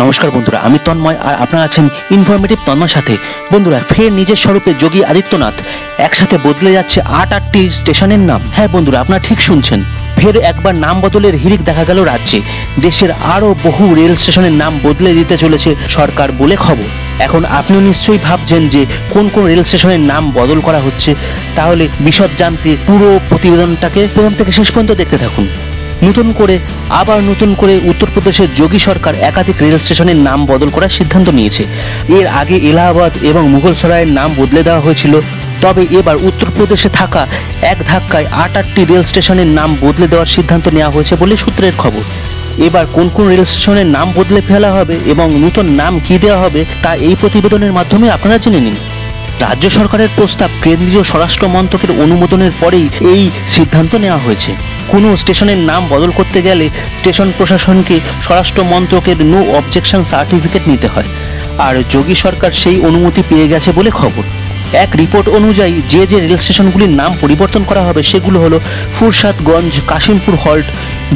নমস্কার বন্ধুরা, আমি তন্ময় আর আপনারা আছেন ইনফরমেটিভ তন্ময়ের সাথে। বন্ধুরা, ফের নিজের স্বরূপে যোগী আদিত্যনাথ একসাথে বদলে যাচ্ছে আটটি স্টেশনের নাম। হ্যাঁ বন্ধুরা, আপনারা ঠিক শুনছেন, ফের একবার নাম বদলের হিড়িক দেখা গেল রাজ্যে। দেশের আরও বহু রেল স্টেশনের নাম বদলে দিতে চলেছে সরকার বলে খবর। এখন আপনিও নিশ্চয়ই ভাবছেন যে কোন কোন রেল স্টেশনের নাম বদল করা হচ্ছে। তাহলে বিশদ জানতে পুরো প্রতিবেদনটাকে প্রথম থেকে শেষ পর্যন্ত দেখতে থাকুন। নতুন করে উত্তরপ্রদেশের যোগী সরকার একাধিক রেল স্টেশনের নাম বদল করার সিদ্ধান্ত নিয়েছে। এর আগে এলাহাবাদ এবং মুঘলসরাইয়ের নাম বদলে দেওয়া হয়েছিল, তবে এবার উত্তরপ্রদেশে থাকা এক ধাক্কায় আটটি রেল স্টেশনের নাম বদলে দেওয়ার সিদ্ধান্ত নেওয়া হয়েছে বলে সূত্রের খবর। এবার কোন কোন রেল স্টেশনের নাম বদলে ফেলা হবে এবং নতুন নাম কী দেওয়া হবে তা এই প্রতিবেদনের মাধ্যমে আপনারা জেনে নিন। রাজ্য সরকারের প্রস্তাব কেন্দ্রীয় স্বরাষ্ট্র মন্ত্রকের অনুমোদনের পরেই এই সিদ্ধান্ত নেওয়া হয়েছে। কোনো স্টেশনের নাম বদল করতে গেলে স্টেশন প্রশাসনকে স্বরাষ্ট্র মন্ত্রকের নো অবজেকশন সার্টিফিকেট নিতে হয়, আর যোগী সরকার সেই অনুমতি পেয়ে গেছে বলে খবর। এক রিপোর্ট অনুযায়ী যে রেল স্টেশনগুলির নাম পরিবর্তন করা হবে সেগুলো হলো ফুরসাদগঞ্জ, কাশিমপুর হল্ট,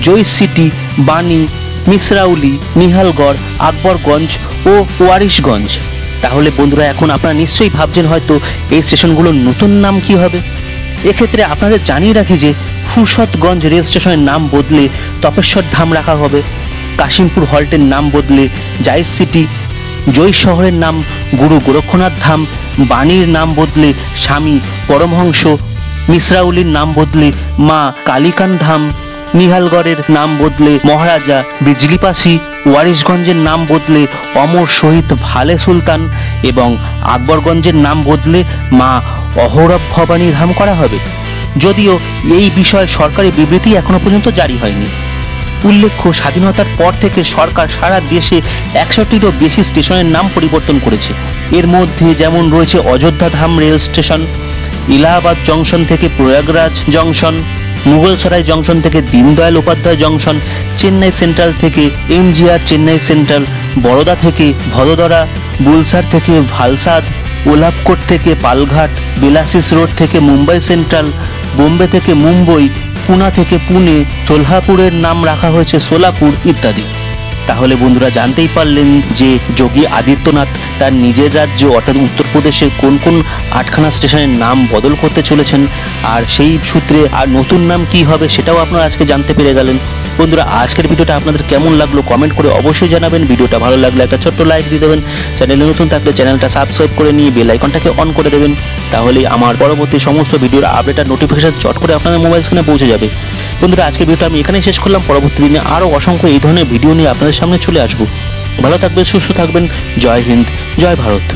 জয় সিটি, বানি, মিসরাউলি, নিহালগড়, আকবরগঞ্জ ও ওয়ারিশগঞ্জ। তাহলে বন্ধুরা, এখন আপনারা নিশ্চয়ই ভাবছেন হয়তো এই স্টেশনগুলোর নতুন নাম কি হবে। এক্ষেত্রে আপনাদের জানিয়ে রাখি যে ফুরসতগঞ্জ রেল স্টেশনের নাম বদলে তপেশ্বর ধাম রাখা হবে, কাশিমপুর হল্টের নাম বদলে জায়েদ সিটি, জয় শহরের নাম গুরু গোরক্ষনাথ ধাম, বাণীর নাম বদলে স্বামী পরমহংস, মিসরাউলির নাম বদলে মা কালিকান ধাম, নিহালগড়ের নাম বদলে মহারাজা বিজলিপাসি, ওয়ারিশগঞ্জের নাম বদলে অমর শহীদ ভালে সুলতান এবং আকবরগঞ্জের নাম বদলে মা অহরব ভবানী ধাম করা হবে। যদিও এই বিষয়ে সরকারি বিবৃতি এখনো পর্যন্ত জারি হয়নি। উল্লেখ্য, স্বাধীনতার পর থেকে সরকার সারা দেশে 100টিরও বেশি স্টেশনের নাম পরিবর্তন করেছে। এর মধ্যে যেমন রয়েছে অযোধ্যা ধাম রেল স্টেশন, এলাহাবাদ জংশন থেকে প্রয়াগরাজ জংশন, মুঘলসরাই জংশন থেকে দীনদয়াল উপাধ্যায় জংশন, চেন্নাই সেন্ট্রাল থেকে এমজিআর চেন্নাই সেন্ট্রাল, বরোদা থেকে ভদোদরা, বুলসার থেকে ভালসাদ, ওলাপকোট থেকে পালঘাট, বেলাসিস রোড থেকে মুম্বাই সেন্ট্রাল, বোম্বে থেকে মুম্বই, পুনা থেকে পুনে, সোলহাপুরের নাম রাখা হয়েছে সোলাপুর ইত্যাদি। তাহলে বন্ধুরা, জানতেই পারলেন যে যোগী আদিত্যনাথ তার নিজের রাজ্য অর্থাৎ উত্তরপ্রদেশের কোন কোন 8খানা স্টেশনের নাম বদল করতে চলেছেন, আর সেই সূত্রে আর নতুন নাম কি হবে সেটাও আপনারা আজকে জানতে পেরে গেলেন। বন্ধুরা, আজকের ভিডিওটা আপনাদের কেমন লাগলো কমেন্ট করে অবশ্যই জানাবেন। ভিডিওটা ভালো লাগলে একটা ছোট্ট লাইক দিয়ে দেবেন। চ্যানেলে নতুন থাকলে চ্যানেলটা সাবস্ক্রাইব করে নিয়ে বেল আইকনটাকে অন করে দেবেন, তাহলেই আমার পরবর্তী সমস্ত ভিডিওর আপডেট আর নোটিফিকেশন চট করে আপনাদের মোবাইল স্ক্রিনে পৌঁছে যাবে। বন্ধুরা, আজকের ভিডিওটা আমি এখানেই শেষ করলাম। পরবর্তী দিনে আরও অসংখ্য এই ধরনের ভিডিও নিয়ে আপনাদের সামনে চলে আসবো। ভালো থাকবেন, সুস্থ থাকবেন। জয় হিন্দ, জয় ভারত।